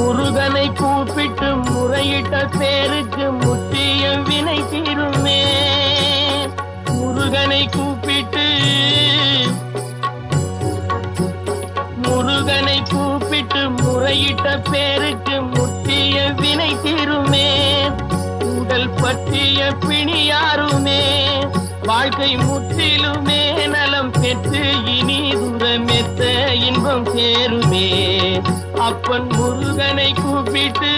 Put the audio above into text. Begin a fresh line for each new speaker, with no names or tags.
முருகனை கூப்பிட்டு முறையிட்ட பேருக்கு முற்றிய வினை தீருமே. முருகனை கூப்பிட்டு முறையிட்ட பேருக்கு முற்றிய வினை தீருமே. உடல் பற்றிய பிணியாருமே வாழ்க்கை முற்றிலுமே நலம் பெற்று இனி தூரமெத்த இன்பம் சேருமே. அப்பன் முருகனை கூப்பிட்டு